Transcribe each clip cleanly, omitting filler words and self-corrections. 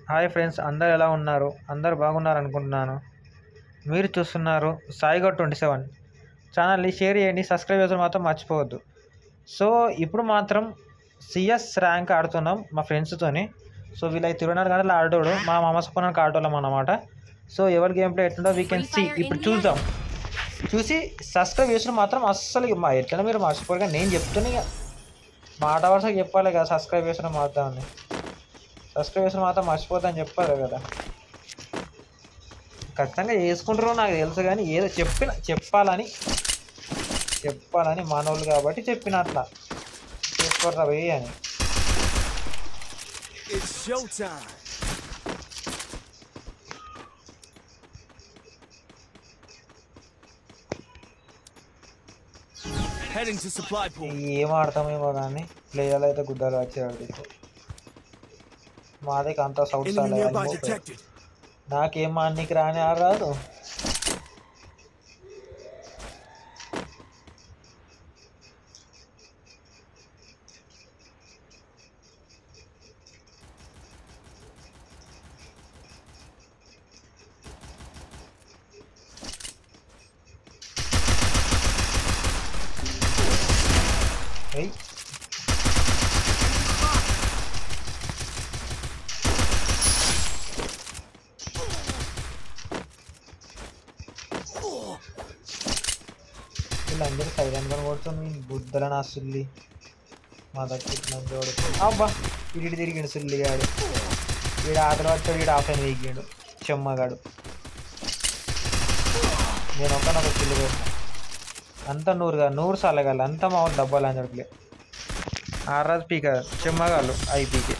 Hi friends, అందరు ఎలా ఉన్నారు? అందరు బాగున్నారు అనుకుంటున్నాను. మీరు చూస్తున్నారు సాయిగౌడ్ 27 ఛానల్ని షేర్ చేయండి, సబ్స్క్రైబ్ చేయడం మాత్రం మర్చిపోవద్దు. సో ఇప్పుడు మాత్రం సిఎస్ ర్యాంక్ ఆడుతున్నాం మా ఫ్రెండ్స్తోని. సో వీళ్ళకి 24 గంటలు ఆడోడు మా మామ సపోనానికి ఆడోళ్ళం అన్నమాట. సో ఎవరి గేమ్ ప్లే ఎట్లుందో వీ కెన్ సీ. ఇప్పుడు చూద్దాం. చూసి సబ్స్క్రైబ్ చేసిన మాత్రం అస్సలు ఎట్లా మీరు మర్చిపోరుగా. నేను చెప్తున్నా ఇక మాట వరుసగా చెప్పాలి కదా, సబ్స్క్రైబ్ చేసిన మాత్రం సబ్స్క్రైబ్ చేసిన మాత్రం మర్చిపోద్దని చెప్పారు కదా. ఖచ్చితంగా చేసుకుంటారో నాకు తెలుసు, కానీ ఏదో చెప్పాలని మానవులు కాబట్టి చెప్పిన అట్లా చేసుకోర్రా పోయి అని. ఏం ఆడతామేమో కానీ ప్లేయర్లు అయితే గుడ్డలు వచ్చేవాడి. మాదే అంతా సౌట్ నాకేం అన్నికి రాని రాదు. వీళ్ళందరూ సైలెంట్గా కొడుతుంది. బుద్ధలని ఆ సుల్లి మా దగ్గర అబ్బా ఇటు తిరిగిండు సుల్లిగాడు. వీడు ఆటలు పట్టాడు, వీడు ఆఫ్ అయిన వీగాడు చెమ్మగాడు. నేను ఒక సుల్లి కొట్టిన అంతా 100 సార్లు అంతా మా వాళ్ళు డబ్బాలు అని చెప్పలే. ఆర్రాజ్ పీక చెమ్మగాళ్ళు ఐపీకి.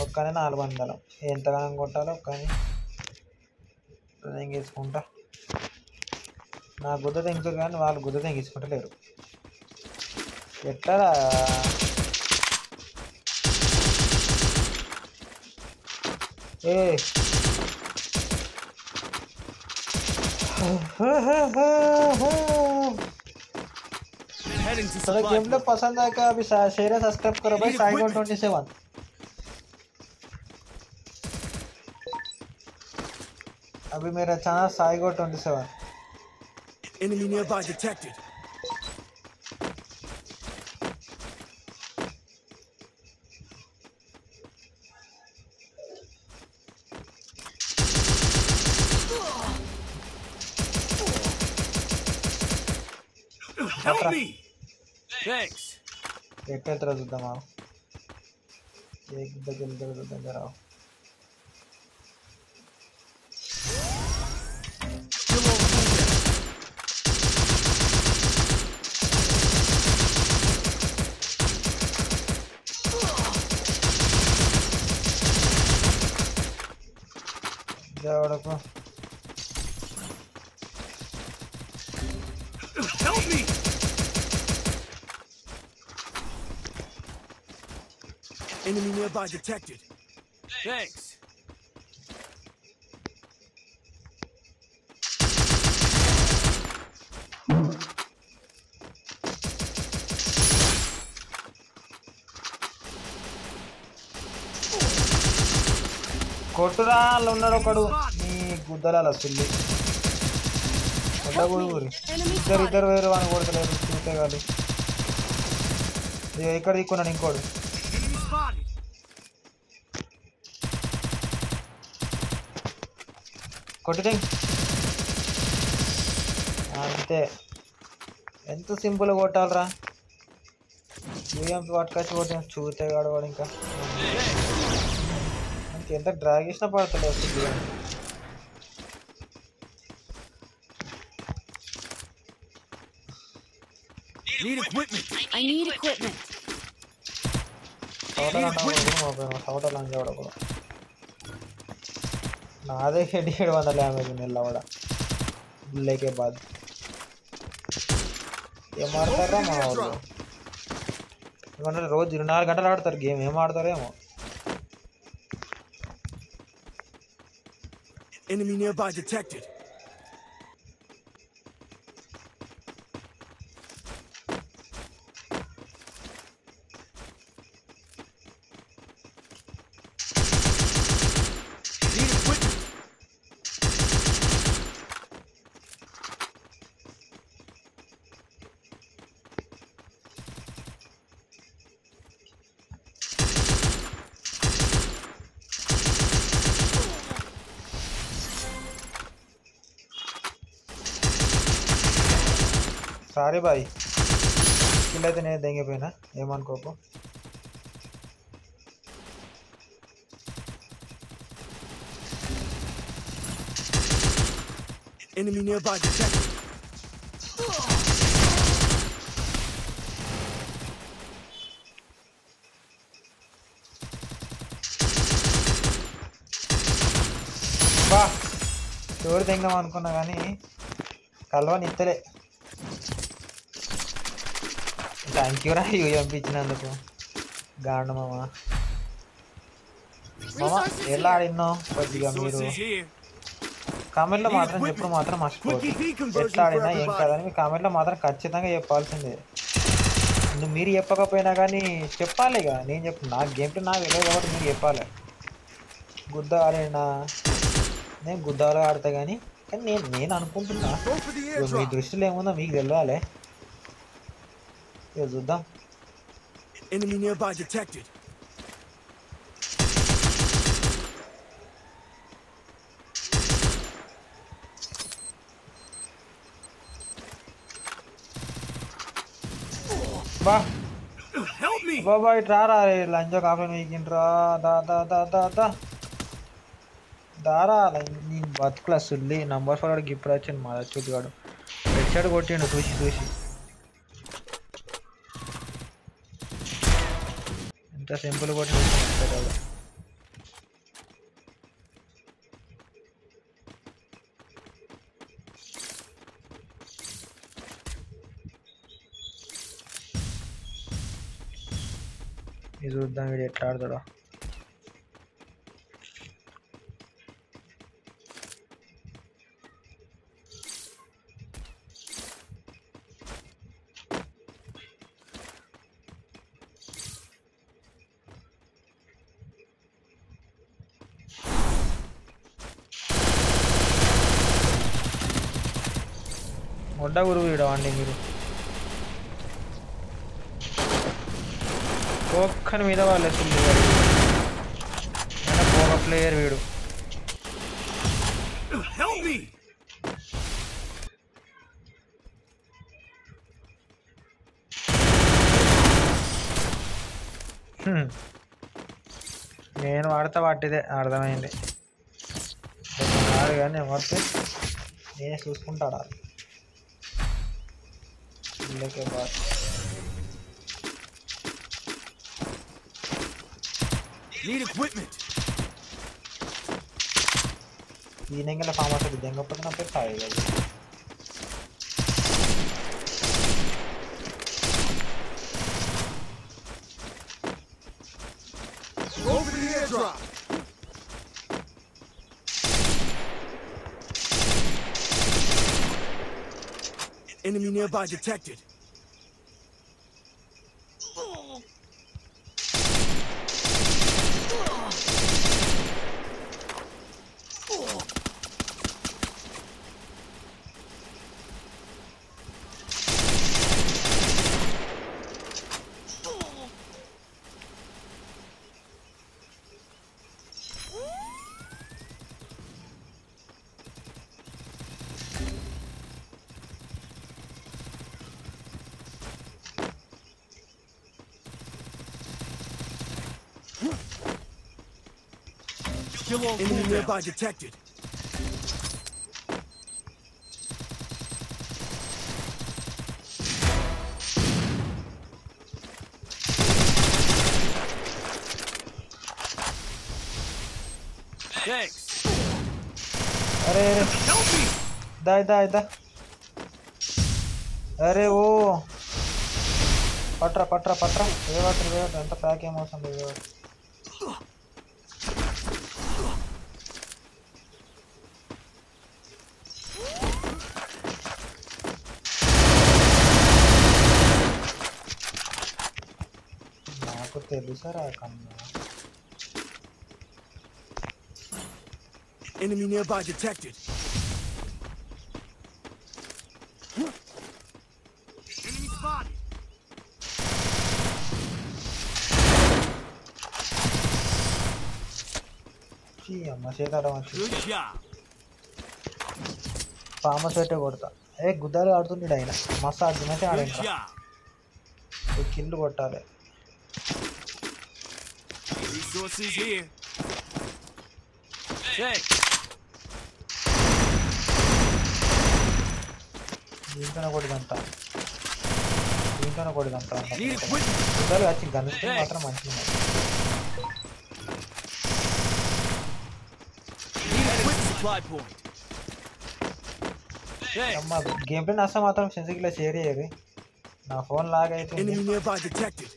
ఒక్కనే 400 ఎంతగానో కొట్టాలో ఒక్కని తెంగేసుకుంటా. నా గుద్ద తెంగుతారు కానీ వాళ్ళు గుద్ద తెంగించుకుంటలేరు. ఎట్లా गेम लोग पसंद आए अभी शेयर सब्सक्राइब करो भाई साइगौड 27। अभी मेरा channel साइगौड 27। Enemy nearby detected. Help me. Thanks. एक तरह से दमाओ, एक दगल जराओ. जाओ Help me. Enemy nearby detected. Thanks. కొట్టురా ఉన్నాడు ఒకడు నీ గుద్దలాల సుల్లి. ఇద్దరు వేరు అని కొడతలేరు చూస్తే కాదు. ఇక్కడ దిక్కున్నాడు ఇంకోడు. కొట్టితే అంతే, ఎంత సింపుల్గా కొట్టాలరా. యూఎంపీ పట్టుకొచ్చి కొట్టిన చూస్తే కాడు వాడు. ఇంకా ఎంత డ్రాగ్ చేసినా పడతలేదు అసలు. Need equipment. I need equipment. నాదే హెడ్ 700 డ్యామేజ్ నిల్లవడ బుల్లకే బాద్. ఏం ఆడతారా మా వాళ్ళు? రోజు 24 గంటలు ఆడతారు గేమ్. ఏం ఆడతారేమో. Enemy nearby detected. Sorry boy, kill అయితే నేను దెంగిపోయినా, ఏమనుకోకు. Enemy nearby detected. బా ఎవరు దెంగం అనుకున్నా కానీ కలవని ఇత్తలే. థ్యాంక్ యూ రా పంపించినందుకు గాండు మామ. ఎలా ఆడినావు కొద్దిగా మీరు కామెంట్లో మాత్రం చెప్పుడు మాత్రం మర్చిపోవద్దు. ఎట్లా ఆడినా ఏం కాదని మీ కామెంట్లో మాత్రం ఖచ్చితంగా చెప్పాల్సిందే. మీరు చెప్పకపోయినా కానీ చెప్పాలి. ఇక నేను చెప్పు, నా గేమ్ ప్లే నాకు తెలియదు కాబట్టి మీరు చెప్పాలి. గుద్ద ఆడినా నేను గుద్దాలో ఆడతా కానీ నేను అనుకుంటున్నా మీ దృష్టిలో ఏముందో మీకు తెలియాలి. ఇక చూద్దాం. Enemy nearby detected. బా Help me. బాబా ఇటు రారా, లంచో కాఫీ వీకిండ్రా. దా దా దా దా దా దారా. నేను బతుకుల సుల్లి నంబర్ 4 వాడికి ఇప్పుడు వచ్చింది మా చూతిగాడు. హెడ్ షాట్ కొట్టిండు చూసి చూసి. ఎంత సింపుల్ కొట్టిండు. ఇది చూద్దాం వీడు ఎట్లా ఆడతాడో. మొడ్డ గురువు వీడవండి మీరు. ఒక్కని మీద వాళ్ళే సుల్లి వాడు. పోగ ప్లేయర్ వీడు. Help me. నేను వాడతా వాటిదే అర్థమైంది కాదు కానీ వాడితే నేనే చూసుకుంటాడా. ఇళ్ళకే బాగా Need equipment. ఈ నెంగల ఫామ్ అసలు దెంగపోతే నా పేరు సాయి కాదు. Over the airdrop. Enemy nearby detected. Enemy nearby detected. Thanks. అరే దా దా దా. అరే ఓ పట్రా పట్రా పట్రా. వేవట్రు ఎంత ప్యాక్ ఏమవుతుంది. నాకు తెలుసా కన్నా. Enemy nearby detected. Enemy spotted. అమ్మ చేతాడ Good job. ఫామస్ పెట్టే కొడతా. ఏ గుద్దాలు ఆడుతుంటాడు ఆయన మస్తు ఆడుతున్నట్టే Good ఆడంట job. కిల్లు కొట్టాలి Resources here. Thanks. దీంట్లోనే కొడిదంతా Need equipment. గుద్దాలు వచ్చి గన్నిస్తే మాత్రం మంచిగా Need equipment supply point. Thanks. అమ్మ గేమ్ ప్లే నష్టం మాత్రం సెన్సిక్లో షేర్ చేయరు నా ఫోన్ లాగ్ అవుతుంది Enemy nearby detected.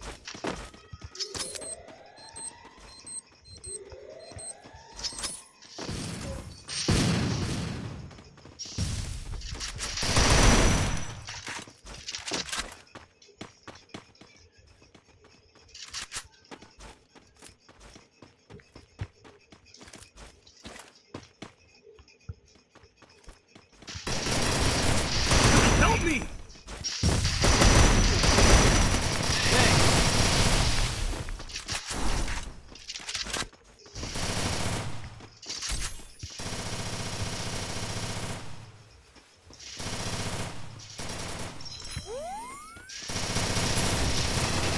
Help me!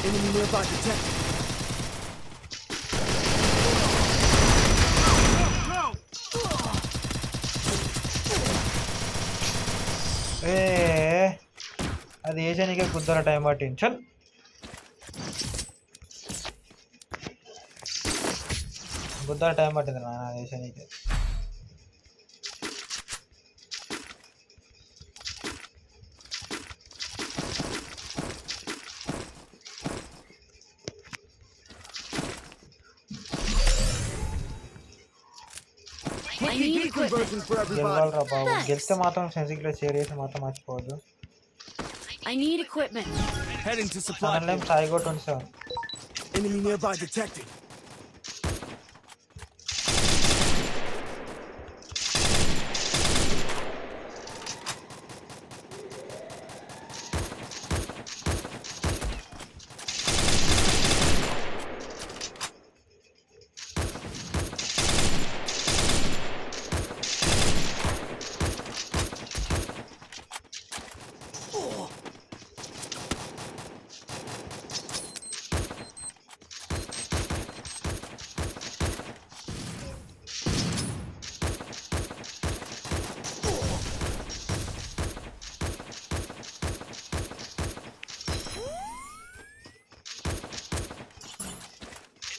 Enemy nearby detected. ఏ అది వేసానికే గుద్దల టైం పట్టింది చల్ గుద్దల టైం పట్టింది నా వేసానికే I need equipment. Conversion for everybody. గెలవాలరా Babu Thanks. గెలిస్తే మాత్రం సెన్సిక్లో షేర్ చేసి మాత్రం మర్చిపోవద్దు I need equipment. Heading to supply channel name point. సాయిగో 27 Enemy nearby detected.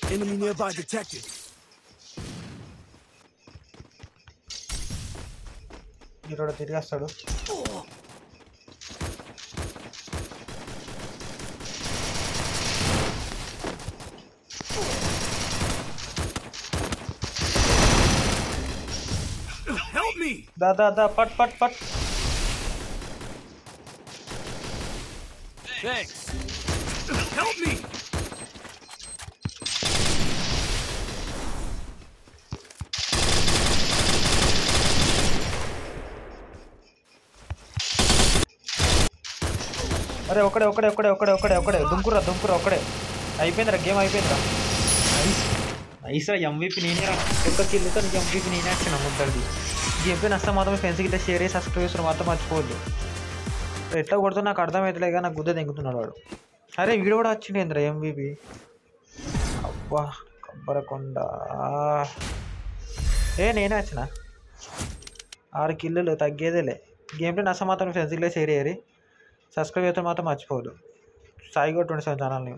Enemy nearby detected. ఈరోడు తిరిగేస్తాడు Help me! దా దా దా పట్ పట్ పట్ Thanks. Help me! అరే ఒకడే దుంకురా ఒక్కడే అయిపోయిందిరా గేమ్ అయిపోయిందిరా నైస్రా ఎంవీపీ నేనేరా ఒక్క కిల్లుతో నీకు ఎంవీపీ నేనే వచ్చిన ముద్దది గేమ్ ప్లే నష్టం మాత్రం ఫ్రెండ్స్కి ఇట్లా షేర్ చేసి సబ్స్క్రైబ్ చేసిన మాత్రం మర్చిపోవద్దు ఎట్లా కొడుతున్నా నాకు అర్థమవుతలేగా నాకు గుద్ద దింగుతున్నాడు వాడు అరే వీడు కూడా వచ్చిండు ఏంద్రా ఎంవీపీ అబ్బా కొబ్బరకొండ నేనే వచ్చిన 6 కిల్లులు తగ్గేదేలే గేమ్ ప్లే నష్టం మాత్రం ఫ్రెండ్స్కి షేర్ చేయరు సబ్స్క్రైబ్ అయితే మాత్రం మర్చిపోవద్దు సాయిగో 27 ఛానల్ని